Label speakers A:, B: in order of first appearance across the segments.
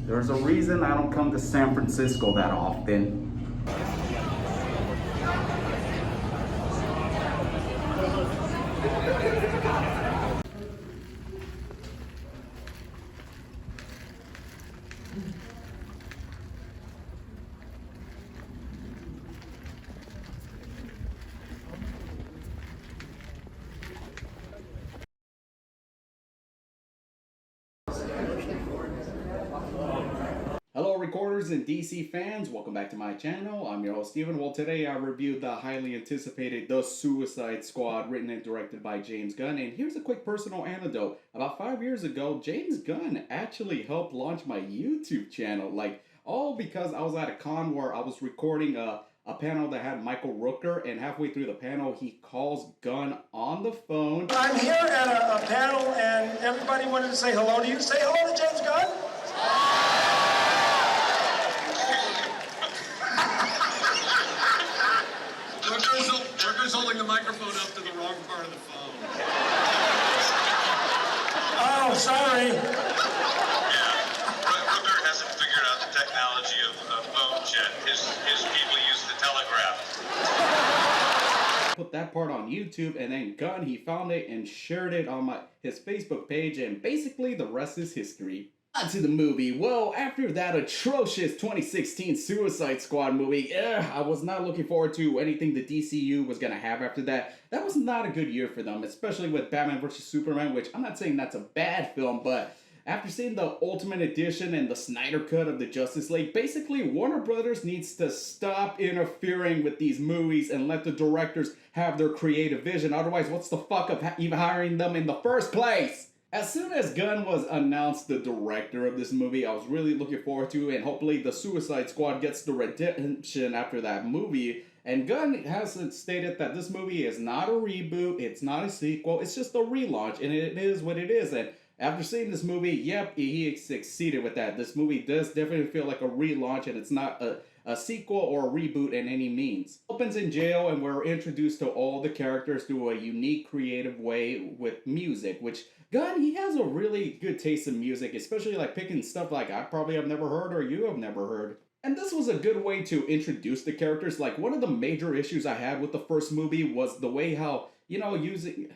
A: There's a reason I don't come to San Francisco that often. Hello recorders and DC fans, welcome back to my channel. I'm your host Steven. Well, today I reviewed the highly anticipated The Suicide Squad, written and directed by James Gunn. And here's a quick personal anecdote. About 5 years ago, James Gunn actually helped launch my YouTube channel. All because I was at a con where I was recording a panel that had Michael Rooker, and halfway through the panel, he calls Gunn on the phone.
B: I'm here at a panel, and everybody wanted to say hello to you. Say hello to James Gunn.
C: Rooker's holding the microphone up to the wrong part of the phone.
B: Oh, sorry.
C: Yeah, Rooker hasn't figured out the technology of phones yet. His people use the telegraph.
A: Put that part on YouTube, and then Gunn, he found it and shared it on his Facebook page, and basically the rest is history. On to the movie. Well, after that atrocious 2016 Suicide Squad movie, I was not looking forward to anything the DCU was gonna have after that. That was not a good year for them, especially with Batman vs. Superman, which I'm not saying that's a bad film, but after seeing the Ultimate Edition and the Snyder Cut of the Justice League, basically Warner Brothers needs to stop interfering with these movies and let the directors have their creative vision. Otherwise, what's the fuck of even hiring them in the first place? As soon as Gunn was announced the director of this movie, I was really looking forward to it, and hopefully the Suicide Squad gets the redemption after that movie. And Gunn has stated that this movie is not a reboot, it's not a sequel, it's just a relaunch, and it is what it is. And after seeing this movie, yep, he succeeded with that. This movie does definitely feel like a relaunch, and it's not a sequel or a reboot in any means. Opens in jail, and we're introduced to all the characters through a unique, creative way with music, which Gunn, he has a really good taste in music, especially like picking stuff like I probably have never heard or you have never heard. And this was a good way to introduce the characters. Like, one of the major issues I had with the first movie was the way how, using...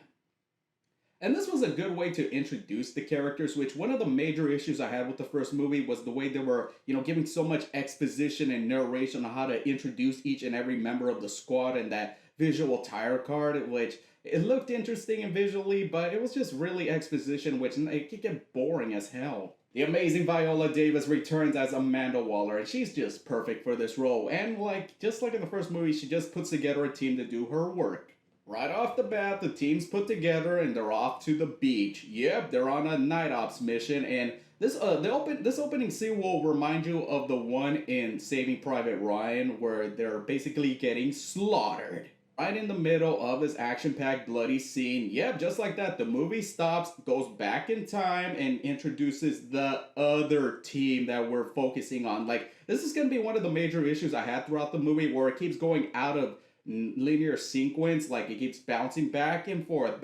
A: And this was a good way to introduce the characters, which one of the major issues I had with the first movie was the way they were, giving so much exposition and narration on how to introduce each and every member of the squad, and that visual tire card, which it looked interesting and visually, but it was just really exposition, which it could get boring as hell. The amazing Viola Davis returns as Amanda Waller, and she's just perfect for this role. And just like in the first movie, she just puts together a team to do her work. Right off the bat, the team's put together and they're off to the beach. Yep, they're on a night ops mission, and this opening scene will remind you of the one in Saving Private Ryan, where they're basically getting slaughtered. Right in the middle of this action-packed bloody scene, yep, just like that, the movie stops, goes back in time, and introduces the other team that we're focusing on. This is gonna be one of the major issues I had throughout the movie, where it keeps going out of linear sequence, it keeps bouncing back and forth,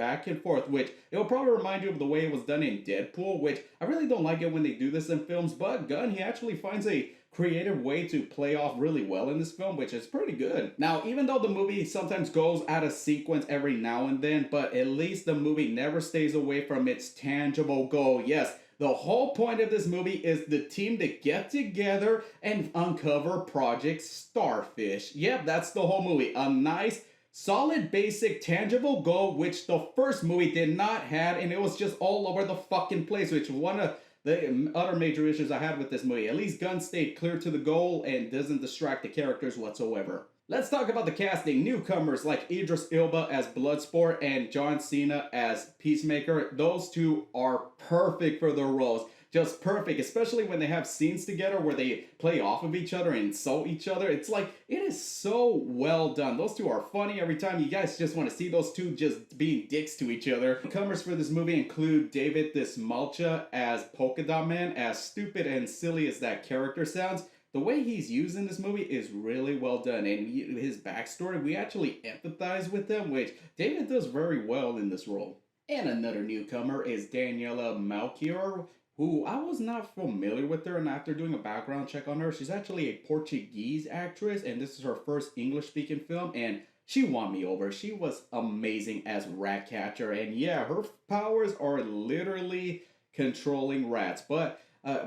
A: which it will probably remind you of the way it was done in Deadpool, which I really don't like it when they do this in films, but Gunn, he actually finds a creative way to play off really well in this film, which is pretty good. Now, even though the movie sometimes goes out of sequence every now and then, but at least the movie never stays away from its tangible goal. Yes, the whole point of this movie is the team to get together and uncover Project Starfish. Yep, that's the whole movie. A nice, solid, basic, tangible goal, which the first movie did not have, and it was just all over the fucking place, which one of the other major issues I had with this movie. At least Gunn stayed clear to the goal and doesn't distract the characters whatsoever. Let's talk about the casting. Newcomers like Idris Elba as Bloodsport and John Cena as Peacemaker. Those two are perfect for their roles. Just perfect, especially when they have scenes together where they play off of each other and insult each other. It's it is so well done. Those two are funny every time. You guys just want to see those two just being dicks to each other. Newcomers for this movie include David Dismalcha as Polka Dot Man. As stupid and silly as that character sounds, the way he's used in this movie is really well done, and his backstory, we actually empathize with him, which David does very well in this role. And another newcomer is Daniela Melchior, who I was not familiar with her, and after doing a background check on her, she's actually a Portuguese actress, and this is her first English speaking film, and she won me over. She was amazing as Ratcatcher, and yeah, her powers are literally controlling rats, but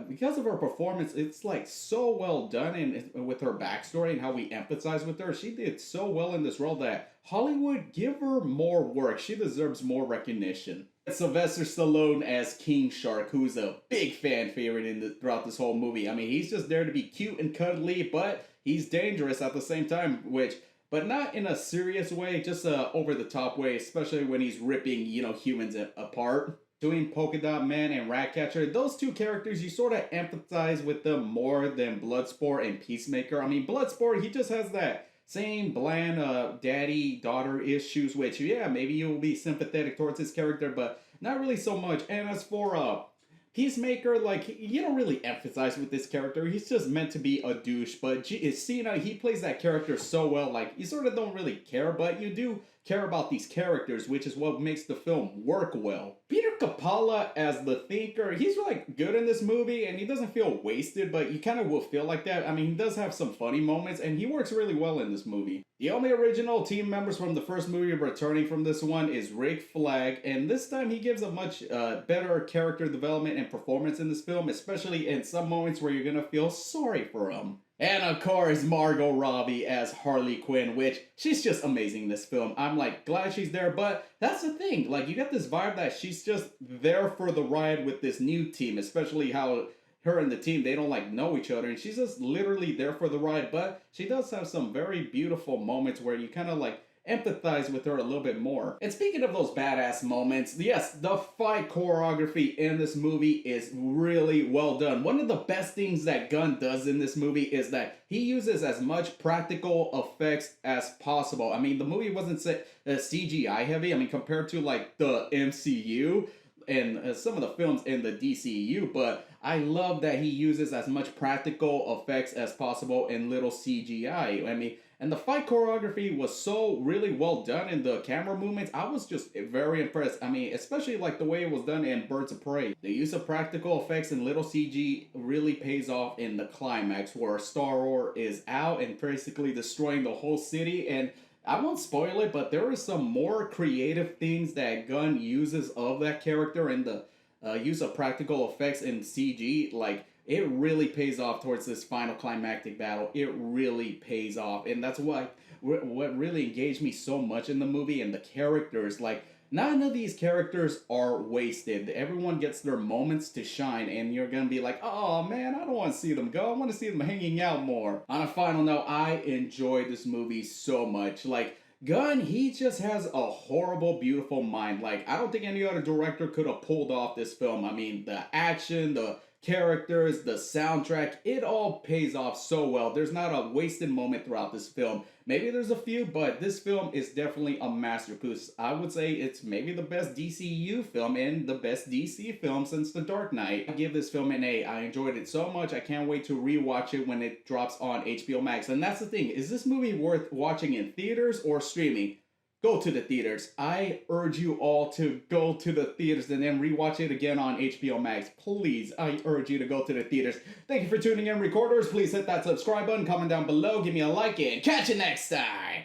A: because of her performance, it's like so well done, and with her backstory and how we empathize with her, she did so well in this role that Hollywood give her more work. She deserves more recognition. Sylvester Stallone as King Shark, who's a big fan favorite throughout this whole movie. I mean, he's just there to be cute and cuddly, but he's dangerous at the same time, but not in a serious way, just a over the top way, especially when he's ripping, humans apart. Between Polka Dot Man and Ratcatcher, those two characters, you sort of empathize with them more than Bloodsport and Peacemaker. I mean, Bloodsport, he just has that same bland daddy-daughter issues, which, yeah, maybe you'll be sympathetic towards his character, but not really so much. And as for Peacemaker, like, you don't really emphasize with this character. He's just meant to be a douche, but Cena, he plays that character so well, like, you sort of don't really care, but you do care about these characters, which is what makes the film work well. Peter Capaldi as the Thinker, he's like good in this movie, and he doesn't feel wasted, but you kind of will feel like that. I mean, he does have some funny moments, and he works really well in this movie. The only original team members from the first movie returning from this one is Rick Flag, and this time he gives a much better character development and performance in this film, especially in some moments where you're gonna feel sorry for him. And of course, Margot Robbie as Harley Quinn, which she's just amazing in this film. I'm like glad she's there, but that's the thing. Like, you get this vibe that she's just there for the ride with this new team, especially how her and the team, they don't like know each other, and she's just literally there for the ride. But she does have some very beautiful moments where you kind of like empathize with her a little bit more. And speaking of those badass moments, yes, the fight choreography in this movie is really well done. One of the best things that Gunn does in this movie is that he uses as much practical effects as possible. I mean, the movie wasn't CGI heavy. I mean, compared to like the MCU and some of the films in the DCU, but I love that he uses as much practical effects as possible and little CGI. I mean, and the fight choreography was so really well done in the camera movements. I was just very impressed. I mean, especially like the way it was done in Birds of Prey. The use of practical effects and little CG really pays off in the climax where Star-Lord is out and basically destroying the whole city. And I won't spoil it, but there are some more creative things that Gunn uses of that character and the use of practical effects and CG. Like, it really pays off towards this final climactic battle. It really pays off. And that's what really engaged me so much in the movie, and the characters. Like, none of these characters are wasted. Everyone gets their moments to shine, and you're gonna be like, oh man, I don't want to see them go. I want to see them hanging out more. On a final note, I enjoyed this movie so much. Like, Gunn, he just has a horrible, beautiful mind. Like, I don't think any other director could have pulled off this film. I mean, the action, the characters, the soundtrack, it all pays off so well. There's not a wasted moment throughout this film. Maybe there's a few, but this film is definitely a masterpiece. I would say it's maybe the best DCU film and the best DC film since The Dark Knight. I give this film an A. I enjoyed it so much. I can't wait to rewatch it when it drops on HBO Max. And that's the thing. Is this movie worth watching in theaters or streaming? Go to the theaters. I urge you all to go to the theaters and then rewatch it again on HBO Max. Please, I urge you to go to the theaters. Thank you for tuning in, recorders. Please hit that subscribe button, comment down below, give me a like, and catch you next time.